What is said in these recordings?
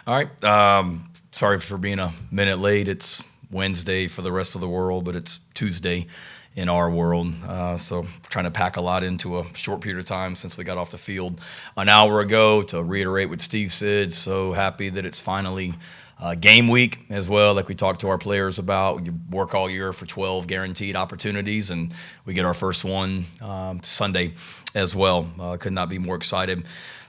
All right. Sorry for being a minute late. It's Wednesday for the rest of the world, but it's Tuesday in our world. So trying to pack a lot into a short period of time since we got off the field an hour ago. To reiterate what Steve said, so happy that it's finally game week as well, like we talked to our players about. You work all year for 12 guaranteed opportunities, and we get our first one Sunday as well. Could not be more excited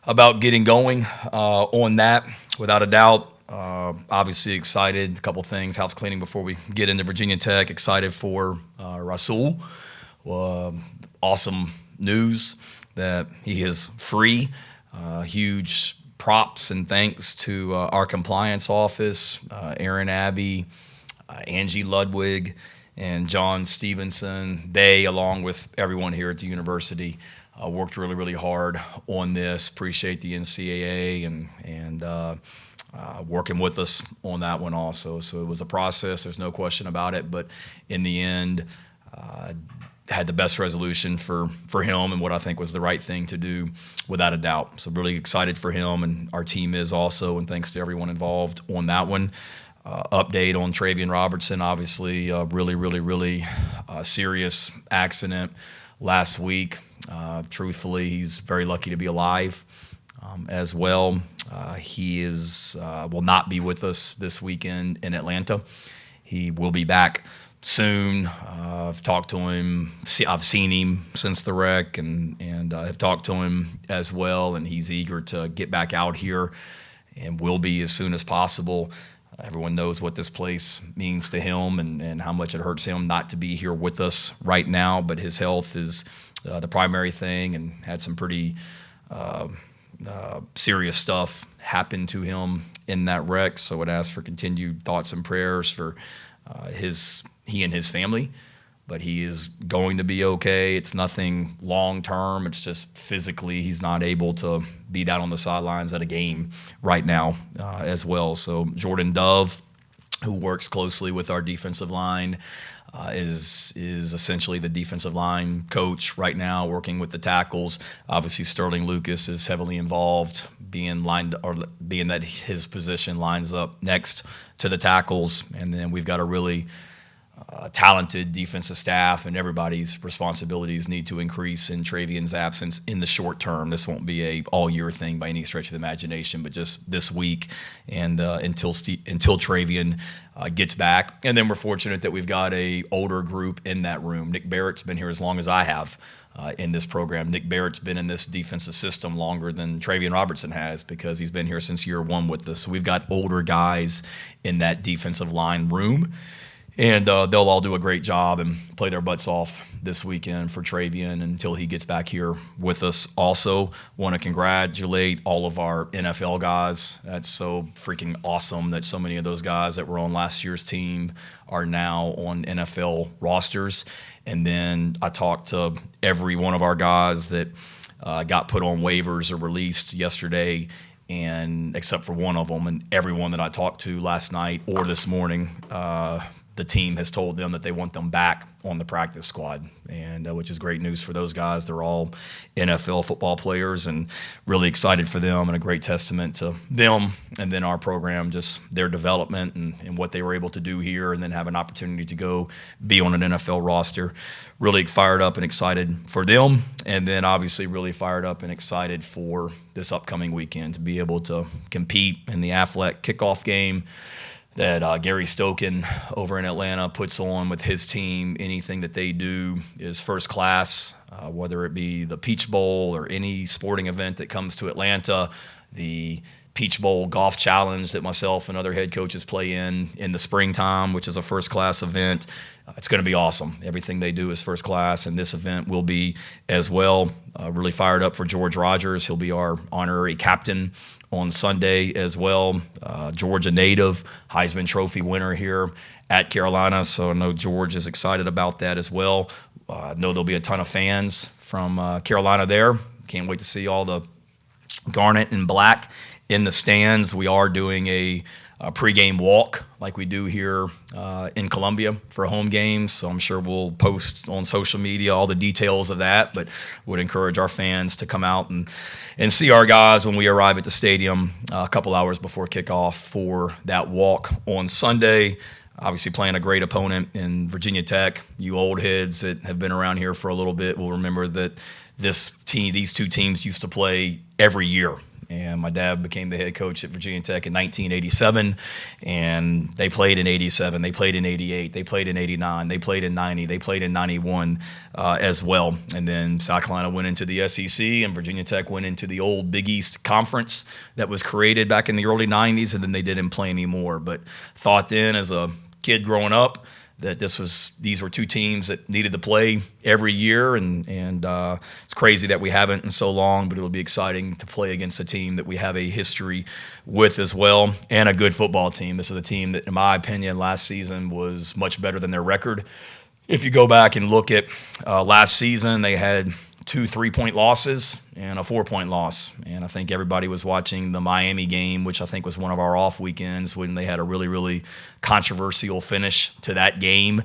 about getting going on that, without a doubt. Obviously excited. A couple things, house cleaning before we get into Virginia Tech. Excited for Rasul. Awesome news that he is free. Huge props and thanks to our compliance office, Aaron Abbey, Angie Ludwig, and John Stevenson. They, along with everyone here at the university, worked really, really hard on this. Appreciate the NCAA and working with us on that one also. So it was a process, there's no question about it, but in the end, had the best resolution for him and what I think was the right thing to do, without a doubt. So really excited for him, and our team is also, and thanks to everyone involved on that one. Update on Travian Robertson, obviously really serious accident last week. Truthfully, he's very lucky to be alive as well. He will not be with us this weekend in Atlanta. He will be back soon. I've talked to him. I've seen him since the wreck, and I've talked to him as well, and he's eager to get back out here and will be as soon as possible. Everyone knows what this place means to him and how much it hurts him not to be here with us right now, but his health is the primary thing, and had some pretty serious stuff happen to him in that wreck. So I'd ask for continued thoughts and prayers for he and his family, but he is going to be okay. It's nothing long term. It's just physically he's not able to be down on the sidelines at a game right now as well. So Jordan Dove, who works closely with our defensive line, is essentially the defensive line coach right now, working with the tackles. Obviously, Sterling Lucas is heavily involved, being that his position lines up next to the tackles, and then we've got a really talented defensive staff, and everybody's responsibilities need to increase in Travian's absence in the short term. This won't be a all-year thing by any stretch of the imagination, but just this week and until Travian gets back. And then we're fortunate that we've got a older group in that room. Nick Barrett's been here as long as I have in this program. Nick Barrett's been in this defensive system longer than Travian Robertson has, because he's been here since year one with us. So we've got older guys in that defensive line room. And they'll all do a great job and play their butts off this weekend for Travian until he gets back here with us. Also, want to congratulate all of our NFL guys. That's so freaking awesome that so many of those guys that were on last year's team are now on NFL rosters. And then I talked to every one of our guys that got put on waivers or released yesterday, and except for one of them, and everyone that I talked to last night or this morning, the team has told them that they want them back on the practice squad, and which is great news for those guys. They're all NFL football players, and really excited for them, and a great testament to them and then our program, just their development and what they were able to do here, and then have an opportunity to go be on an NFL roster. Really fired up and excited for them, and then obviously really fired up and excited for this upcoming weekend to be able to compete in the Affleck Kickoff game that Gary Stoken over in Atlanta puts on with his team. Anything that they do is first class, whether it be the Peach Bowl or any sporting event that comes to Atlanta. The Peach Bowl Golf Challenge that myself and other head coaches play in the springtime, which is a first-class event. It's going to be awesome. Everything they do is first class, and this event will be as well. Really fired up for George Rogers. He'll be our honorary captain on Sunday as well. Georgia native, Heisman Trophy winner here at Carolina, so I know George is excited about that as well. I know there'll be a ton of fans from Carolina there. Can't wait to see all the garnet and black in the stands. We are doing a pregame walk like we do here in Columbia for home games. So I'm sure we'll post on social media all the details of that, but would encourage our fans to come out and see our guys when we arrive at the stadium a couple hours before kickoff for that walk on Sunday. Obviously playing a great opponent in Virginia Tech. You old heads that have been around here for a little bit will remember that these two teams used to play every year. And my dad became the head coach at Virginia Tech in 1987, and they played in 87, they played in 88, they played in 89, they played in 90, they played in 91 as well. And then South Carolina went into the SEC, and Virginia Tech went into the old Big East Conference that was created back in the early 90s, and then they didn't play anymore. But thought then as a kid growing up that these were two teams that needed to play every year, and it's crazy that we haven't in so long, but it'll be exciting to play against a team that we have a history with as well, and a good football team. This is a team that, in my opinion, last season was much better than their record. If you go back and look at last season, they had 2 3-point losses and a 4-point loss. And I think everybody was watching the Miami game, which I think was one of our off weekends, when they had a really, really controversial finish to that game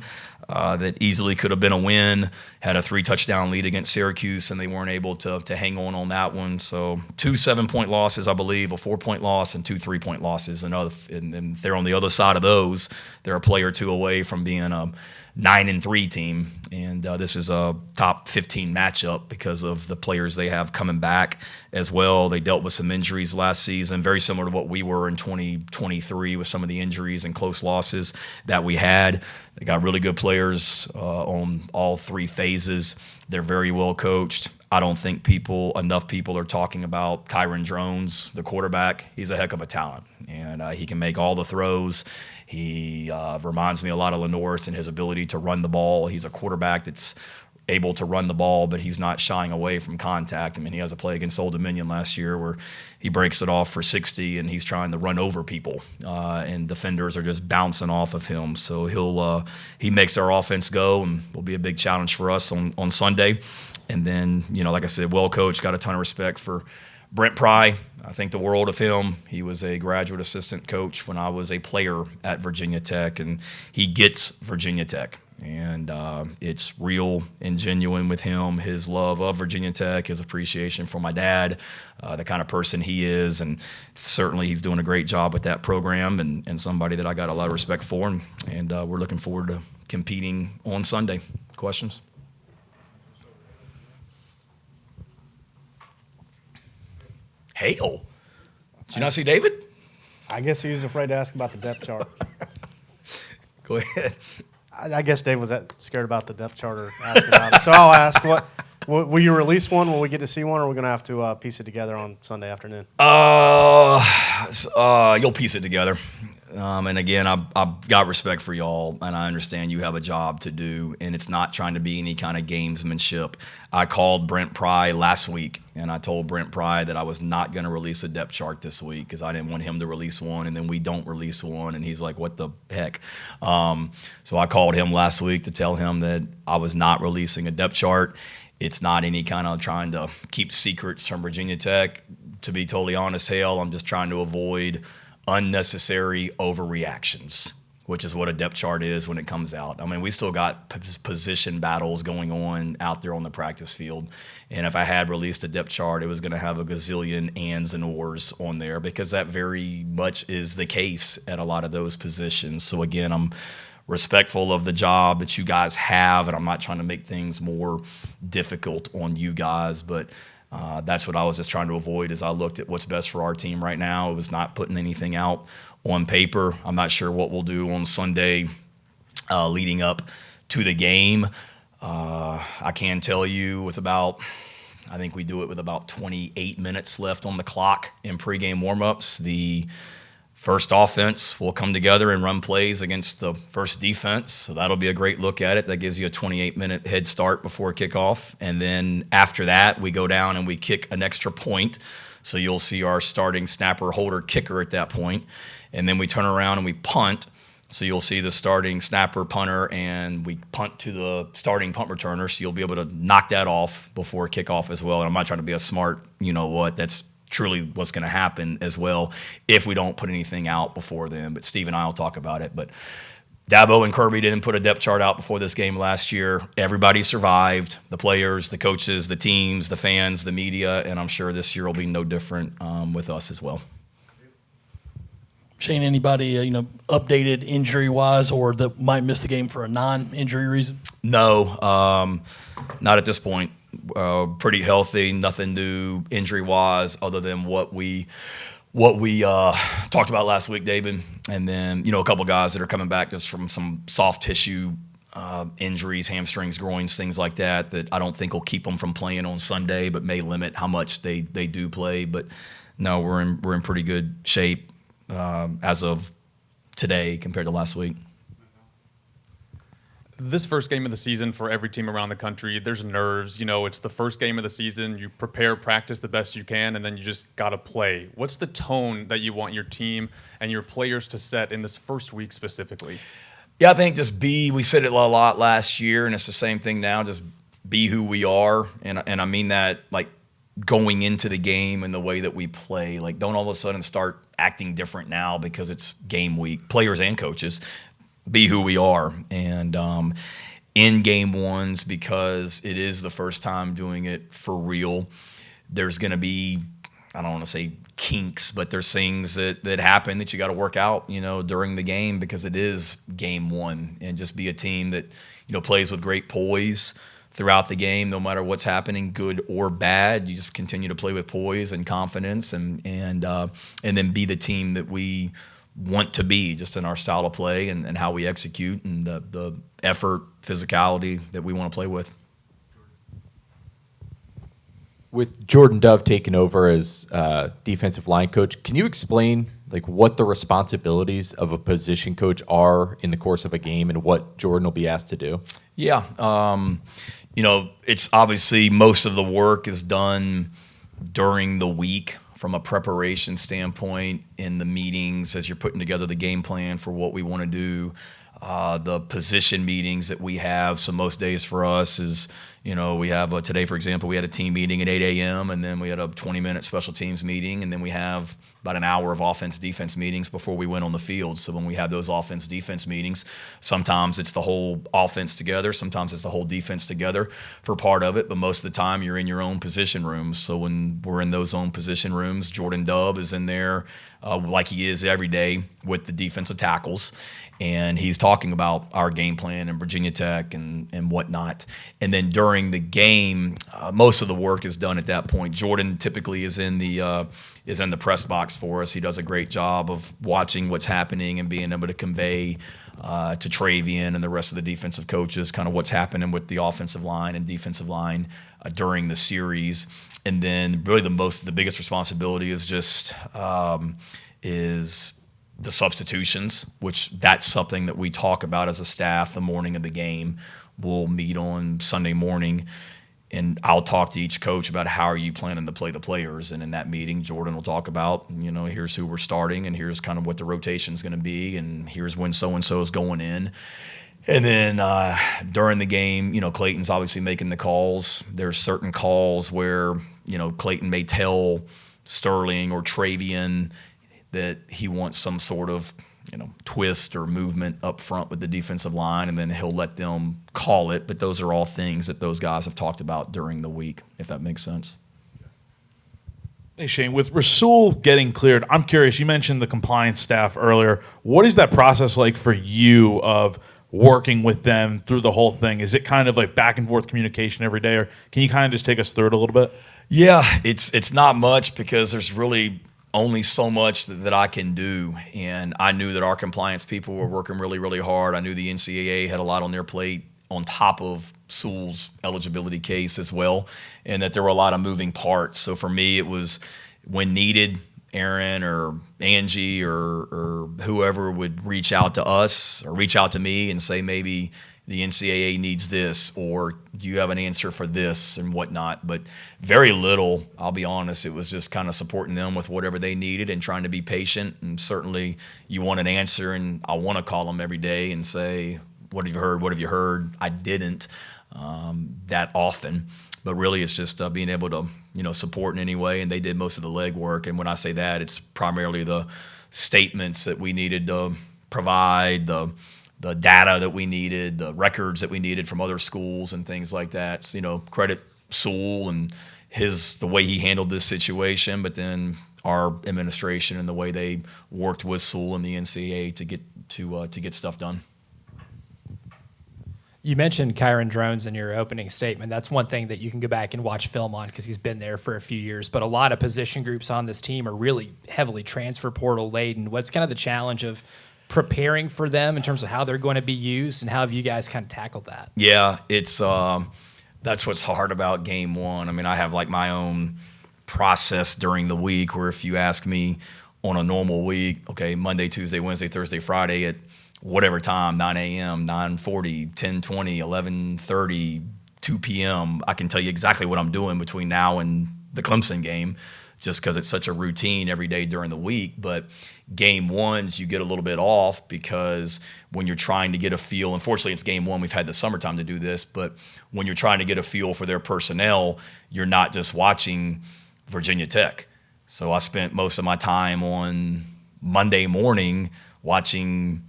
that easily could have been a win, had a 3-touchdown lead against Syracuse, and they weren't able to hang on that one. So 2 7-point losses, I believe, a 4-point loss, and 2 3-point losses. And they're on the other side of those. They're a play or two away from being a 9-3 team, and this is a top 15 matchup because of the players they have coming back as well. They dealt with some injuries last season, very similar to what we were in 2023 with some of the injuries and close losses that we had. They got really good players on all 3 phases. They're very well coached. I don't think enough people are talking about Kyron Drones, the quarterback. He's a heck of a talent, and he can make all the throws. He reminds me a lot of Lenorris in his ability to run the ball. He's a quarterback that's able to run the ball, but he's not shying away from contact. I mean, he has a play against Old Dominion last year where he breaks it off for 60, and he's trying to run over people, and defenders are just bouncing off of him. So he makes our offense go, and will be a big challenge for us on Sunday. And then, like I said, well coached, got a ton of respect for Brent Pry. I think the world of him. He was a graduate assistant coach when I was a player at Virginia Tech, and he gets Virginia Tech. And it's real and genuine with him, his love of Virginia Tech, his appreciation for my dad, the kind of person he is. And certainly he's doing a great job with that program, and somebody that I got a lot of respect for. And we're looking forward to competing on Sunday. Questions? Hail. Did you not see David? I guess he was afraid to ask about the depth chart. Go ahead. I guess Dave was scared about the depth chart or asked about it. So I'll ask, will you release one? Will we get to see one, or are we going to have to piece it together on Sunday afternoon? You'll piece it together. And again, I've got respect for y'all, and I understand you have a job to do, and it's not trying to be any kind of gamesmanship. I called Brent Pry last week, and I told Brent Pry that I was not going to release a depth chart this week because I didn't want him to release one, and then we don't release one, and he's like, what the heck? So I called him last week to tell him that I was not releasing a depth chart. It's not any kind of trying to keep secrets from Virginia Tech. To be totally honest, I'm just trying to avoid unnecessary overreactions, which is what a depth chart is when it comes out. I mean, we still got position battles going on out there on the practice field. And if I had released a depth chart, it was going to have a gazillion ands and ors on there, because that very much is the case at a lot of those positions. So again, I'm respectful of the job that you guys have, and I'm not trying to make things more difficult on you guys, but that's what I was just trying to avoid as I looked at what's best for our team right now. It was not putting anything out on paper. I'm not sure what we'll do on Sunday leading up to the game. I can tell you I think we do it with about 28 minutes left on the clock in pregame warmups. The first offense will come together and run plays against the first defense, so that'll be a great look at it. That gives you a 28-minute head start before kickoff. And then after that, we go down and we kick an extra point, so you'll see our starting snapper, holder, kicker at that point. And then we turn around and we punt, so you'll see the starting snapper, punter, and we punt to the starting punt returner, so you'll be able to knock that off before kickoff as well. And I'm not trying to be a smart, that's truly what's going to happen as well if we don't put anything out before then. But Steve and I will talk about it. But Dabo and Kirby didn't put a depth chart out before this game last year. Everybody survived, the players, the coaches, the teams, the fans, the media, and I'm sure this year will be no different with us as well. Shane, anybody updated injury-wise or that might miss the game for a non-injury reason? No, not at this point. Pretty healthy, nothing new injury-wise other than what we talked about last week, David, and then a couple guys that are coming back just from some soft tissue injuries, hamstrings, groins, things like that I don't think will keep them from playing on Sunday, but may limit how much they do play. But no, we're in pretty good shape as of today compared to last week. This first game of the season for every team around the country, there's nerves. It's the first game of the season. You prepare, practice the best you can, and then you just got to play. What's the tone that you want your team and your players to set in this first week specifically? Yeah, I think just we said it a lot last year, and it's the same thing now, just be who we are. And I mean that like going into the game and the way that we play. Like don't all of a sudden start acting different now because it's game week, players and coaches. Be who we are, and in game ones, because it is the first time doing it for real, there's going to be, I don't want to say kinks, but there's things that happen that you got to work out, during the game because it is game one, and just be a team that, plays with great poise throughout the game, no matter what's happening, good or bad. You just continue to play with poise and confidence, and then be the team that we want to be, just in our style of play and how we execute and the effort, physicality that we want to play with. With Jordan Dove taking over as defensive line coach, can you explain what the responsibilities of a position coach are in the course of a game and what Jordan will be asked to do? Yeah. It's obviously most of the work is done during the week from a preparation standpoint in the meetings as you're putting together the game plan for what we want to do, the position meetings that we have. So most days for us is, we have today, for example, we had a team meeting at 8 a.m. and then we had a 20-minute special teams meeting, and then we have about an hour of offense-defense meetings before we went on the field. So when we have those offense-defense meetings, sometimes it's the whole offense together, sometimes it's the whole defense together for part of it, but most of the time you're in your own position rooms. So when we're in those own position rooms, Jordan Dove is in there like he is every day with the defensive tackles, and he's talking about our game plan and Virginia Tech and whatnot. And then during the game, most of the work is done at that point. Jordan typically is in the press box for us. He does a great job of watching what's happening and being able to convey to Travian and the rest of the defensive coaches kind of what's happening with the offensive line and defensive line during the series. And then really the biggest responsibility is just is the substitutions, which that's something that we talk about as a staff the morning of the game. We'll meet on Sunday morning, and I'll talk to each coach about how are you planning to play the players. And in that meeting, Jordan will talk about, here's who we're starting, and here's kind of what the rotation is going to be, and here's when so-and-so is going in. And then during the game, Clayton's obviously making the calls. There's certain calls where, Clayton may tell Sterling or Travian that he wants some sort of, twist or movement up front with the defensive line, and then he'll let them call it. But those are all things that those guys have talked about during the week, if that makes sense. Hey, Shane, with Rasul getting cleared, I'm curious, you mentioned the compliance staff earlier. What is that process like for you of working with them through the whole thing? Is it kind of like back and forth communication every day, or can you kind of just take us through it a little bit? Yeah, it's not much because there's really only so much that I can do. And I knew that our compliance people were working really, really hard. I knew the NCAA had a lot on their plate on top of Sewell's eligibility case as well, and that there were a lot of moving parts. So for me, it was when needed, Aaron or Angie or whoever would reach out to us or reach out to me and say maybe the NCAA needs this, or do you have an answer for this and whatnot. But very little, I'll be honest. It was just kind of supporting them with whatever they needed and trying to be patient. And certainly you want an answer, and I want to call them every day and say, what have you heard? What have you heard? I didn't that often. But really, it's just being able to, support in any way. And they did most of the legwork. And when I say that, it's primarily the statements that we needed to provide, the data that we needed, the records that we needed from other schools and things like that. So, credit Sewell and the way he handled this situation, but then our administration and the way they worked with Sewell and the NCAA to get stuff done. You mentioned Kyron Drones in your opening statement. That's one thing that you can go back and watch film on because he's been there for a few years. But a lot of position groups on this team are really heavily transfer portal laden. What's kind of the challenge of preparing for them in terms of how they're going to be used, and how have you guys kind of tackled that? Yeah, it's that's what's hard about game one. I mean, I have like my own process during the week where if you ask me on a normal week, okay, Monday, Tuesday, Wednesday, Thursday, Friday at whatever time, 9 a.m., 9:40, 10:20, 11:30, 2 p.m., I can tell you exactly what I'm doing between now and the Clemson game just because it's such a routine every day during the week. But game ones, you get a little bit off because when you're trying to get a feel, unfortunately it's game one, we've had the summertime to do this, but when you're trying to get a feel for their personnel, you're not just watching Virginia Tech. So I spent most of my time on Monday morning watching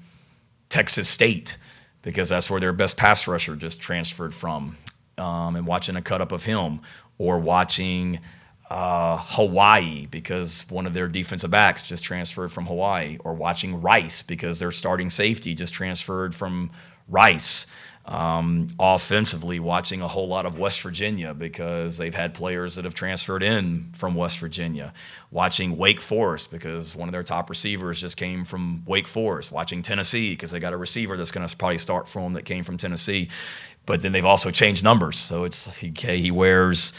Texas State because that's where their best pass rusher just transferred from, and watching a cut-up of him, or watching Hawaii because one of their defensive backs just transferred from Hawaii, or watching Rice because their starting safety just transferred from Rice. Offensively, watching a whole lot of West Virginia because they've had players that have transferred in from West Virginia. Watching Wake Forest because one of their top receivers just came from Wake Forest. Watching Tennessee because they got a receiver that's going to probably start for them that came from Tennessee. But then they've also changed numbers. So he wears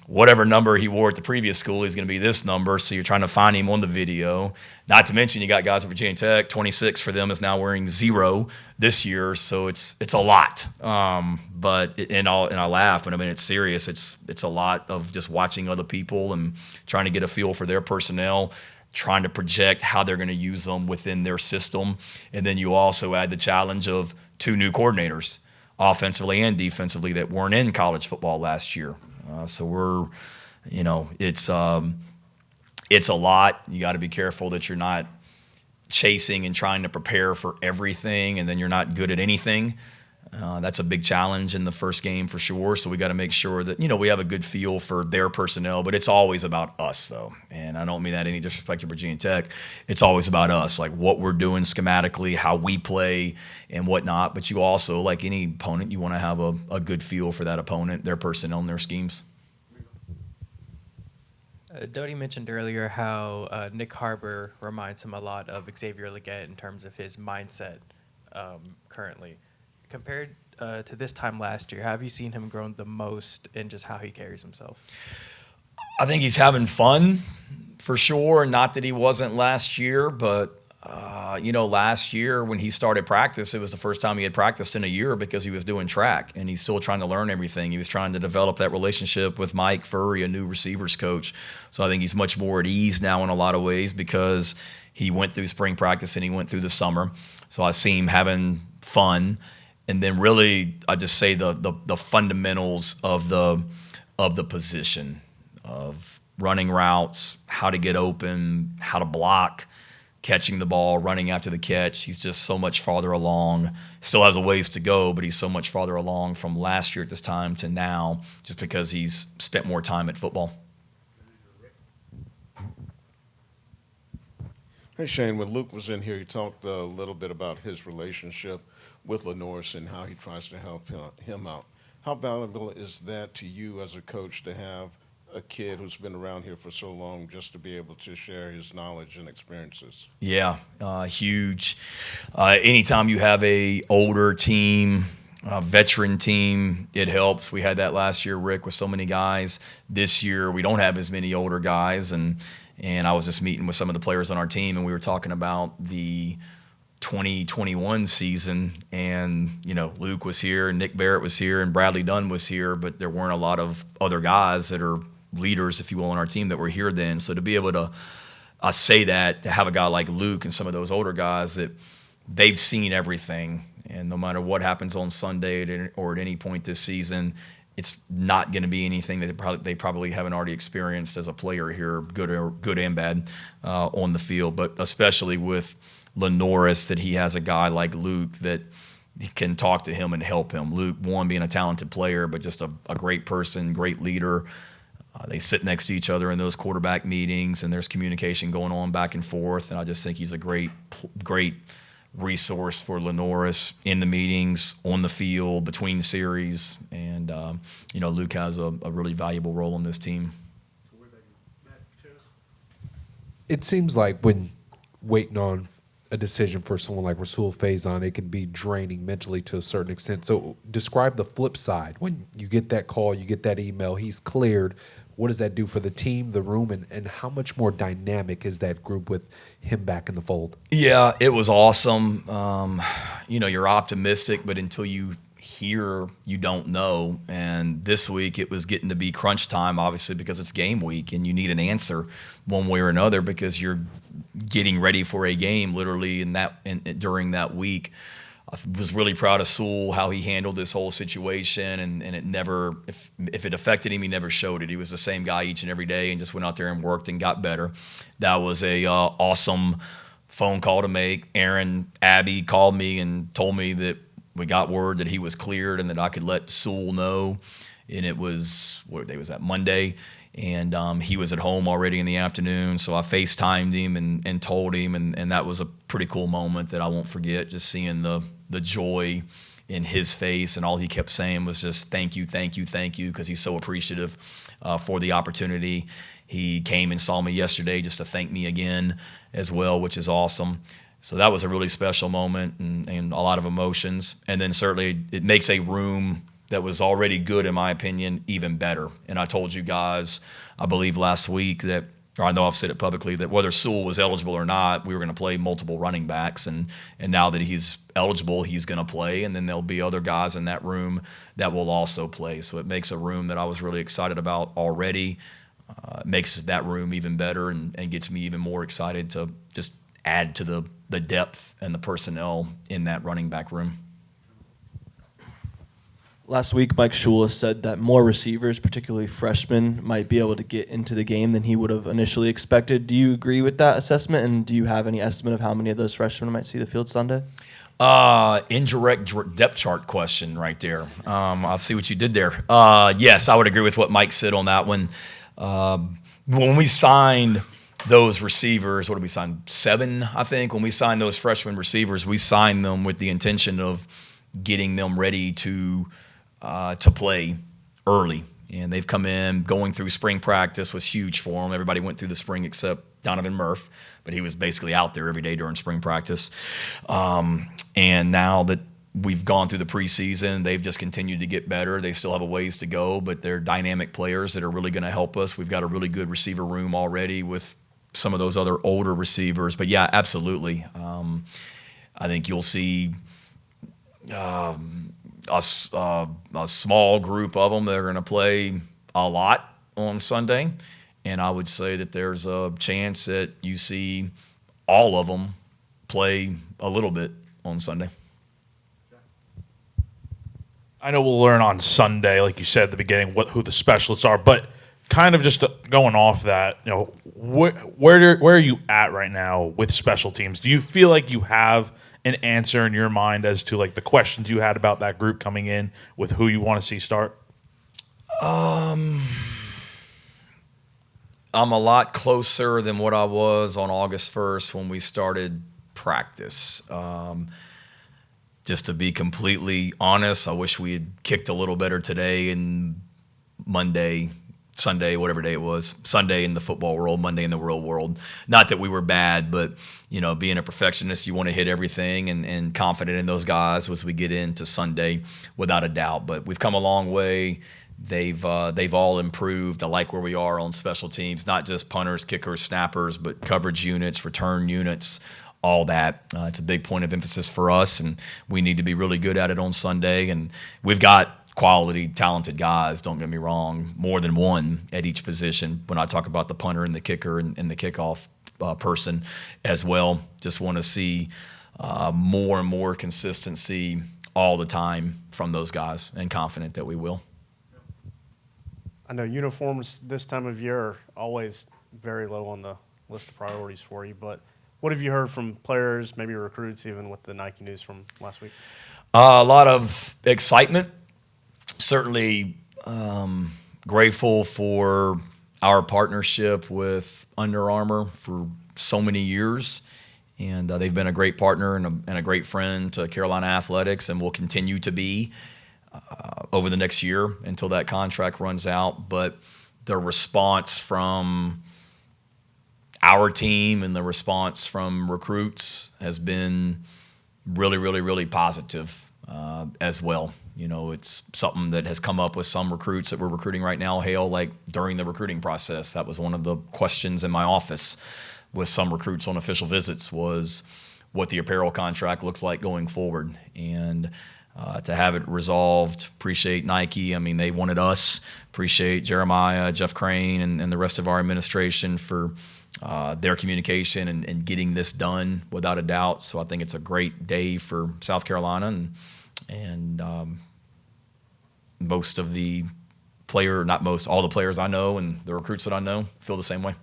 whatever number he wore at the previous school, he's going to be this number. So you're trying to find him on the video. Not to mention you got guys at Virginia Tech. 26 for them is now wearing 0 this year. So it's a lot. And I laugh, but I mean it's serious. It's a lot of just watching other people and trying to get a feel for their personnel, trying to project how they're going to use them within their system. And then you also add the challenge of 2 new coordinators, offensively and defensively, that weren't in college football last year. So we're, it's a lot. You got to be careful that you're not chasing and trying to prepare for everything and then you're not good at anything. That's a big challenge in the first game for sure. So we got to make sure that, we have a good feel for their personnel, but it's always about us though. And I don't mean that any disrespect to Virginia Tech. It's always about us, like what we're doing schematically, how we play and whatnot. But you also, like any opponent, you want to have a good feel for that opponent, their personnel and their schemes. Doty mentioned earlier how Nick Harbor reminds him a lot of Xavier Legette in terms of his mindset currently. Compared to this time last year, have you seen him grown the most in just how he carries himself? I think he's having fun for sure. Not that he wasn't last year, but last year when he started practice, it was the first time he had practiced in a year because he was doing track and he's still trying to learn everything. He was trying to develop that relationship with Mike Furry, a new receivers coach. So I think he's much more at ease now in a lot of ways because he went through spring practice and he went through the summer. So I see him having fun. And then really, I just say the fundamentals of the position, of running routes, how to get open, how to block, catching the ball, running after the catch. He's just so much farther along. Still has a ways to go, but he's so much farther along from last year at this time to now just because he's spent more time at football. Hey, Shane, when Luke was in here, he talked a little bit about his relationship with Lenoris and how he tries to help him out. How valuable is that to you as a coach to have a kid who's been around here for so long just to be able to share his knowledge and experiences? Yeah, huge. Anytime you have a older team, veteran team, it helps. We had that last year, Rick, with so many guys. This year, we don't have as many older guys, and I was just meeting with some of the players on our team, and we were talking about the 2021 season, and Luke was here, and Nick Barrett was here, and Bradley Dunn was here, but there weren't a lot of other guys that are leaders, if you will, on our team that were here then. So to be able to say that, to have a guy like Luke and some of those older guys that they've seen everything, and no matter what happens on Sunday or at any point this season, it's not going to be anything that they probably haven't already experienced as a player here, good and bad, on the field. But especially with Lenoris, that he has a guy like Luke that can talk to him and help him. Luke, one, being a talented player, but just a great person, great leader. They sit next to each other in those quarterback meetings, and there's communication going on back and forth. And I just think he's a great resource for Lenoris in the meetings, on the field, between series. And, Luke has a really valuable role on this team. It seems like when waiting on a decision for someone like Rasul Faison, it can be draining mentally to a certain extent. So describe the flip side. When you get that call, you get that email, he's cleared. What does that do for the team, the room, and how much more dynamic is that group with him back in the fold? Yeah, it was awesome. You're optimistic, but until you hear, you don't know. And this week it was getting to be crunch time, obviously, because it's game week and you need an answer one way or another because you're getting ready for a game literally during that week. I was really proud of Sewell, how he handled this whole situation, and it never, if it affected him, he never showed it. He was the same guy each and every day and just went out there and worked and got better. That was a awesome phone call to make. Abby called me and told me that we got word that he was cleared and that I could let Sewell know. And it was, what day was that, Monday? And he was at home already in the afternoon, so I FaceTimed him and told him, and that was a pretty cool moment that I won't forget, just seeing the joy in his face, and all he kept saying was just thank you, thank you, thank you, because he's so appreciative for the opportunity. He came and saw me yesterday just to thank me again as well, which is awesome. So that was a really special moment and a lot of emotions. And then certainly it makes a room that was already good, in my opinion, even better. And I told you guys, I believe last week that, or I know I've said it publicly, that whether Sewell was eligible or not, we were going to play multiple running backs. And now that he's eligible, he's going to play. And then there'll be other guys in that room that will also play. So it makes a room that I was really excited about already. It makes that room even better and gets me even more excited to just add to the depth and the personnel in that running back room. Last week, Mike Shula said that more receivers, particularly freshmen, might be able to get into the game than he would have initially expected. Do you agree with that assessment, and do you have any estimate of how many of those freshmen might see the field Sunday? Indirect depth chart question right there. I'll see what you did there. Yes, I would agree with what Mike said on that one. When we signed those receivers, what did we sign? 7, I think. When we signed those freshman receivers, we signed them with the intention of getting them ready to play early. And they've come in, going through spring practice was huge for them. Everybody went through the spring except Donovan Murph, but he was basically out there every day during spring practice. And now that we've gone through the preseason, they've just continued to get better. They still have a ways to go, but they're dynamic players that are really going to help us. We've got a really good receiver room already with some of those other older receivers. But, yeah, absolutely. I think you'll see a small group of them that are going to play a lot on Sunday. And I would say that there's a chance that you see all of them play a little bit on Sunday. I know we'll learn on Sunday, like you said at the beginning, who the specialists are, but kind of just going off that, where are you at right now with special teams? Do you feel like you have an answer in your mind as to like the questions you had about that group coming in with who you want to see start? I'm a lot closer than what I was on August 1st when we started practice. Just to be completely honest, I wish we had kicked a little better today and Monday, Sunday, whatever day it was, Sunday in the football world, Monday in the real world. Not that we were bad, but, being a perfectionist, you want to hit everything and confident in those guys as we get into Sunday, without a doubt. But we've come a long way. They've all improved. I like where we are on special teams, not just punters, kickers, snappers, but coverage units, return units, all that. It's a big point of emphasis for us, and we need to be really good at it on Sunday. And we've got quality, talented guys, don't get me wrong, more than one at each position. When I talk about the punter and the kicker and the kickoff person as well, just want to see more and more consistency all the time from those guys, and confident that we will. I know uniforms this time of year are always very low on the list of priorities for you, but what have you heard from players, maybe recruits, even with the Nike news from last week? A lot of excitement. Certainly grateful for our partnership with Under Armour for so many years. And they've been a great partner and a great friend to Carolina Athletics and will continue to be over the next year until that contract runs out. But the response from our team and the response from recruits has been really, really, really positive as well. You know, it's something that has come up with some recruits that we're recruiting right now. Hale, like during the recruiting process, that was one of the questions in my office with some recruits on official visits was what the apparel contract looks like going forward. And to have it resolved, appreciate Nike. I mean, they wanted us. Appreciate Jeremiah, Jeff Crane, and the rest of our administration for their communication and getting this done without a doubt. So I think it's a great day for South Carolina, and most of the all the players I know and the recruits that I know feel the same way.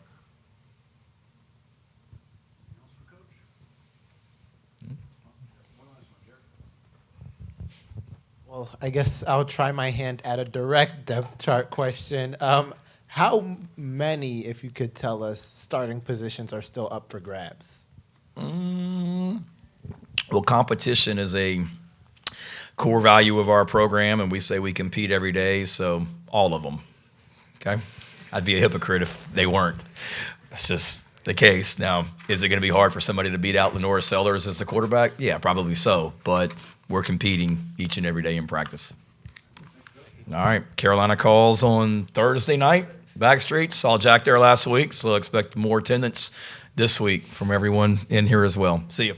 Well, I guess I'll try my hand at a direct depth chart question. How many, if you could tell us, starting positions are still up for grabs? Well, competition is a core value of our program, and we say we compete every day, so all of them, okay? I'd be a hypocrite if they weren't. That's just the case. Now, is it going to be hard for somebody to beat out Lenora Sellers as the quarterback? Yeah, probably so, but we're competing each and every day in practice. All right, Carolina calls on Thursday night, Backstreet. Saw Jack there last week, so expect more attendance this week from everyone in here as well. See you.